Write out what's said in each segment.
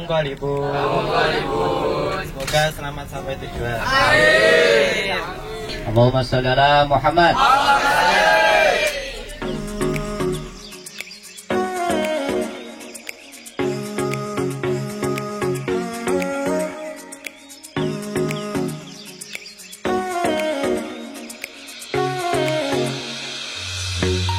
Ibu. Semoga selamat sampai tujuan. Allahumma sholli ala Muhammad.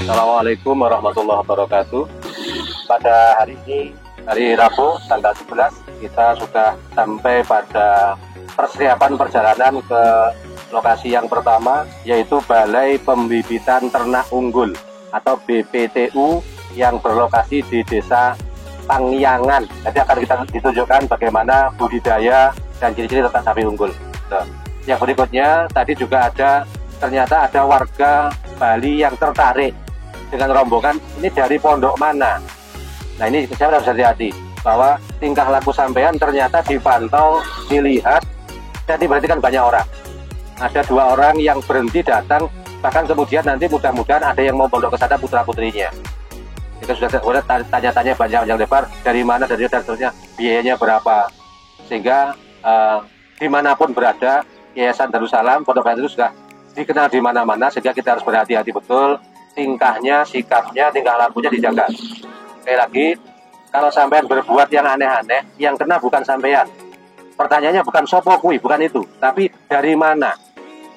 Assalamualaikum warahmatullahi wabarakatuh. Pada hari ini, hari Rabu tanggal 11, kita sudah sampai pada persiapan perjalanan ke lokasi yang pertama, yaitu Balai Pembibitan Ternak Unggul atau BPTU yang berlokasi di Desa Pangyangan. Nanti akan kita ditunjukkan bagaimana budidaya dan ciri-ciri ternak sapi unggul. Yang berikutnya, tadi juga ternyata ada warga Bali yang tertarik dengan rombongan ini dari pondok mana. Nah, ini saya harus hati-hati bahwa tingkah laku sampean ternyata dipantau, dilihat, dan diperhatikan banyak orang. Ada 2 orang yang berhenti datang, bahkan kemudian nanti mudah-mudahan ada yang mau pondok ke sana putra-putrinya. Jika sudah tanya-tanya banyak lebar, dari mana, dari seterusnya, biayanya berapa. Sehingga dimanapun berada, Yayasan Darussalam, Pondok Pesantren itu sudah dikenal di mana-mana, sehingga kita harus berhati-hati betul. Tingkahnya, sikapnya, tingkah lakunya dijaga. Sekali lagi, kalau sampean berbuat yang aneh-aneh, yang kena bukan sampean. Pertanyaannya bukan sopo kui, bukan itu. Tapi dari mana,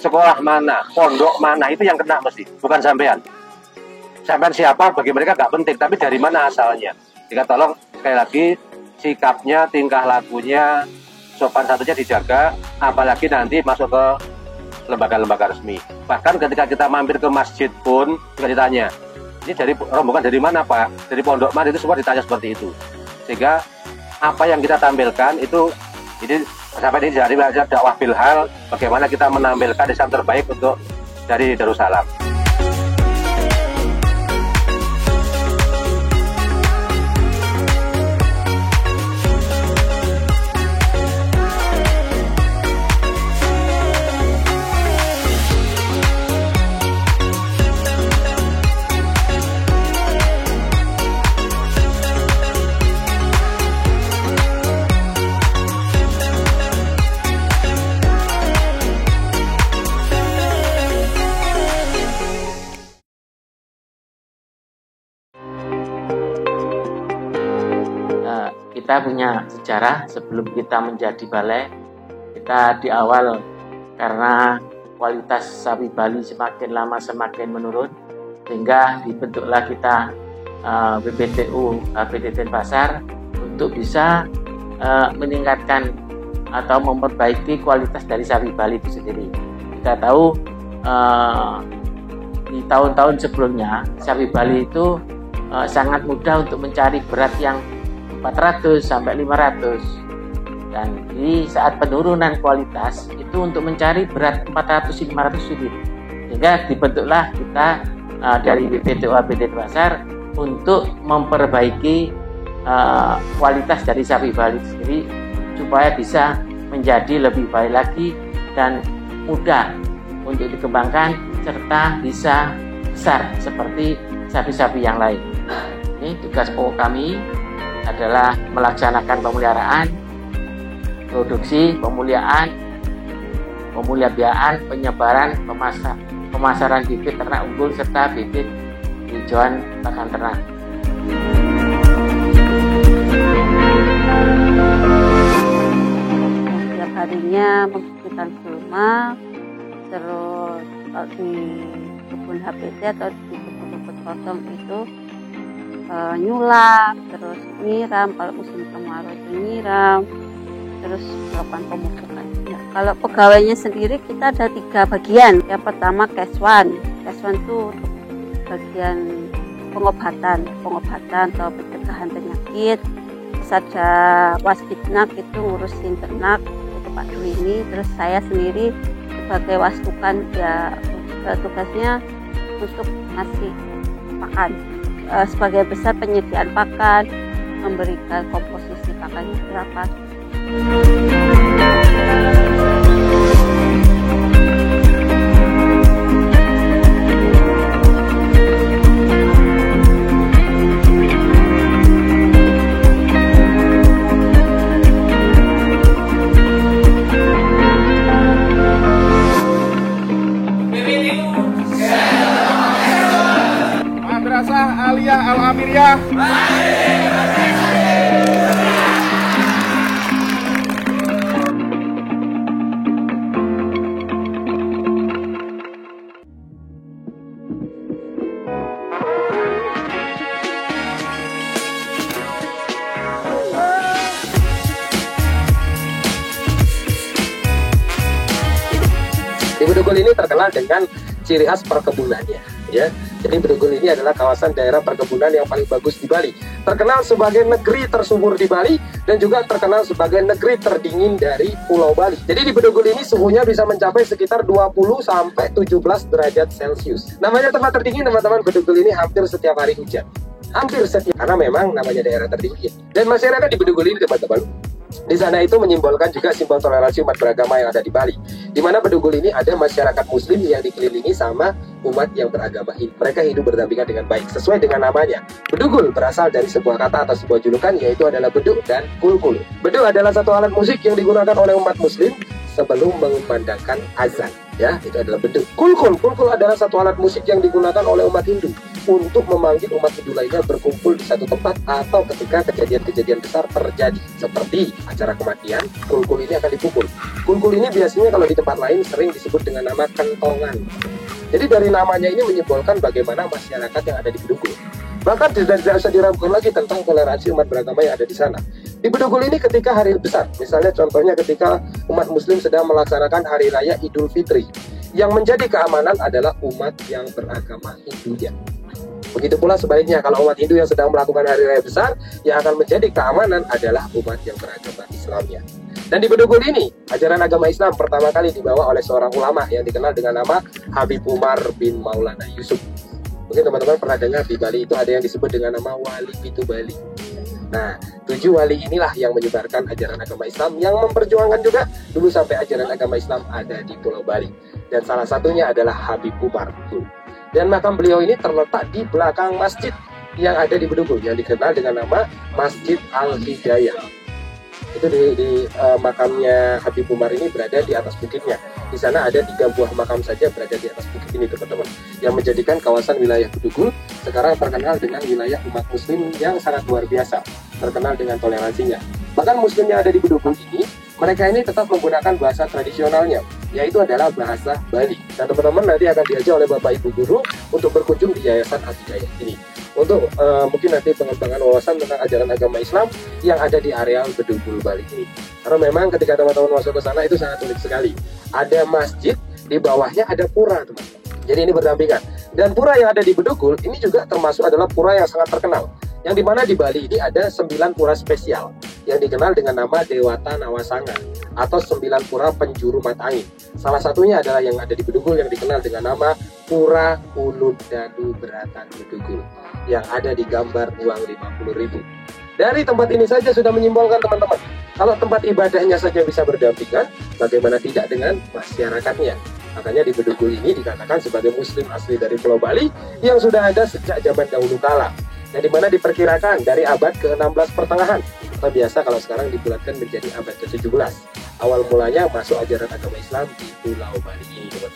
sekolah mana, pondok mana, itu yang kena mesti, bukan sampean. Sampean siapa, bagi mereka gak penting, tapi dari mana asalnya. Jika tolong, sekali lagi, sikapnya, tingkah lakunya, sopan satunya dijaga, apalagi nanti masuk ke lembaga-lembaga resmi. Bahkan ketika kita mampir ke masjid pun juga ditanya, ini dari rombongan dari mana Pak? Dari pondok mana? Itu semua ditanya seperti itu. Sehingga apa yang kita tampilkan itu, ini sampai ini dari dakwah Bilhal, bagaimana kita menampilkan Islam terbaik untuk dari Darussalam. Kita punya sejarah sebelum kita menjadi balai. Kita di awal karena kualitas sapi Bali semakin lama semakin menurun, sehingga dibentuklah kita BPTU BD Denpasar untuk bisa meningkatkan atau memperbaiki kualitas dari sapi Bali itu sendiri. Kita tahu di tahun-tahun sebelumnya sapi Bali itu sangat mudah untuk mencari berat yang 400 sampai 500, dan di saat penurunan kualitas itu untuk mencari berat 400-500 sulit, sehingga dibentuklah kita dari BPTU BD Denpasar untuk memperbaiki kualitas dari sapi Bali sendiri supaya bisa menjadi lebih baik lagi dan mudah untuk dikembangkan serta bisa besar seperti sapi-sapi yang lain. Ini tugas pokok kami adalah melaksanakan pemeliharaan, produksi, pemuliaan, penyebaran, pemasaran bibit ternak unggul serta bibit hijauan pakan ternak. Setiap harinya membersihkan gulma, terus kalau di kebun HPT atau di kebun kosong itu nyulap, terus nyiram, kalau musim kemarau itu nyiram, terus melakukan pemupukan. Ya, kalau pegawainya sendiri kita ada 3 bagian. Yang pertama Keswan itu untuk bagian pengobatan atau pencegahan penyakit. Terus ada Waskitnak itu ngurusin ternak untuk Pak Dwi ini. Terus saya sendiri sebagai Wastukan, ya tugasnya untuk ngasih pakan. Sebagai besar penyediaan pakan, memberikan komposisi pakannya berapa. Merdeka! Di Bedugul ini terkenal dengan ciri khas perkebunannya, ya. Jadi Bedugul ini adalah kawasan daerah perkebunan yang paling bagus di Bali. Terkenal sebagai negeri tersubur di Bali dan juga terkenal sebagai negeri terdingin dari Pulau Bali. Jadi di Bedugul ini suhunya bisa mencapai sekitar 20 sampai 17 derajat Celcius. Namanya tempat terdingin, teman-teman. Bedugul ini hampir setiap hari hujan. Hampir setiap, karena memang namanya daerah terdingin. Dan masyarakat di Bedugul ini, teman-teman, di sana itu menyimbolkan juga simbol toleransi umat beragama yang ada di Bali. Di mana Bedugul ini ada masyarakat muslim yang dikelilingi sama umat yang beragama Hindu. Mereka hidup berdampingan dengan baik sesuai dengan namanya. Bedugul berasal dari sebuah kata atau sebuah julukan, yaitu adalah beduk dan kulkul. Beduk adalah satu alat musik yang digunakan oleh umat muslim sebelum mengumandangkan azan. Ya, itu adalah beduk. Kulkul adalah satu alat musik yang digunakan oleh umat Hindu untuk memanggil umat Hindu lainnya berkumpul di satu tempat atau ketika kejadian-kejadian besar terjadi. Seperti acara kematian, kulkul ini akan dipukul. Kulkul ini biasanya kalau di tempat lain sering disebut dengan nama kentongan. Jadi dari namanya ini menyimbolkan bagaimana masyarakat yang ada di Bedugul. Bahkan tidak usah diragukan lagi tentang toleransi umat beragama yang ada di sana. Di Bedugul ini ketika hari besar, misalnya contohnya ketika umat muslim sedang melaksanakan hari raya Idul Fitri, yang menjadi keamanan adalah umat yang beragama Hindu-nya. Begitu pula sebaliknya, kalau umat Hindu yang sedang melakukan hari raya besar, yang akan menjadi keamanan adalah umat yang beragama Islamnya. Dan di Bedugul ini, ajaran agama Islam pertama kali dibawa oleh seorang ulama yang dikenal dengan nama Habib Umar bin Maulana Yusuf. Mungkin teman-teman pernah dengar di Bali itu ada yang disebut dengan nama Wali Pitu Bali. Nah, 7 wali inilah yang menyebarkan ajaran agama Islam, yang memperjuangkan juga dulu sampai ajaran agama Islam ada di Pulau Bali. Dan salah satunya adalah Habib Umar. Dan makam beliau ini terletak di belakang masjid yang ada di Bedugul, yang dikenal dengan nama Masjid Al-Hidayah. Itu di makamnya Habib Umar ini berada di atas bukitnya. Di sana ada 3 buah makam saja berada di atas bukit ini, teman-teman, yang menjadikan kawasan wilayah Bedugul sekarang terkenal dengan wilayah umat muslim yang sangat luar biasa, terkenal dengan toleransinya. Bahkan muslim yang ada di Bedugul ini, mereka ini tetap menggunakan bahasa tradisionalnya, yaitu adalah bahasa Bali. Dan teman-teman nanti akan diajak oleh Bapak Ibu Guru untuk berkunjung di Yayasan Al-Hidayah ini, untuk mungkin nanti pengembangan wawasan tentang ajaran agama Islam yang ada di areal Bedugul Bali ini. Karena memang ketika teman-teman masuk ke sana itu sangat unik sekali. Ada masjid, di bawahnya ada pura, teman-teman. Jadi ini berdampingan. Dan pura yang ada di Bedugul ini juga termasuk adalah pura yang sangat terkenal, yang dimana di Bali ini ada 9 pura spesial yang dikenal dengan nama Dewata Nawasanga atau 9 pura penjuru mata angin. Salah satunya adalah yang ada di Bedugul yang dikenal dengan nama Pura Ulun Danu Beratan Bedugul, yang ada di gambar uang 50.000. Dari tempat ini saja sudah menyimbolkan, teman-teman, kalau tempat ibadahnya saja bisa berdampingan, bagaimana tidak dengan masyarakatnya. Makanya di Bedugul ini dikatakan sebagai muslim asli dari Pulau Bali yang sudah ada sejak zaman dahulu kala, yang dimana diperkirakan dari abad ke-16 pertengahan, atau biasa kalau sekarang dibulatkan menjadi abad ke-17. Awal mulanya masuk ajaran agama Islam di Pulau Bali ini, teman-teman.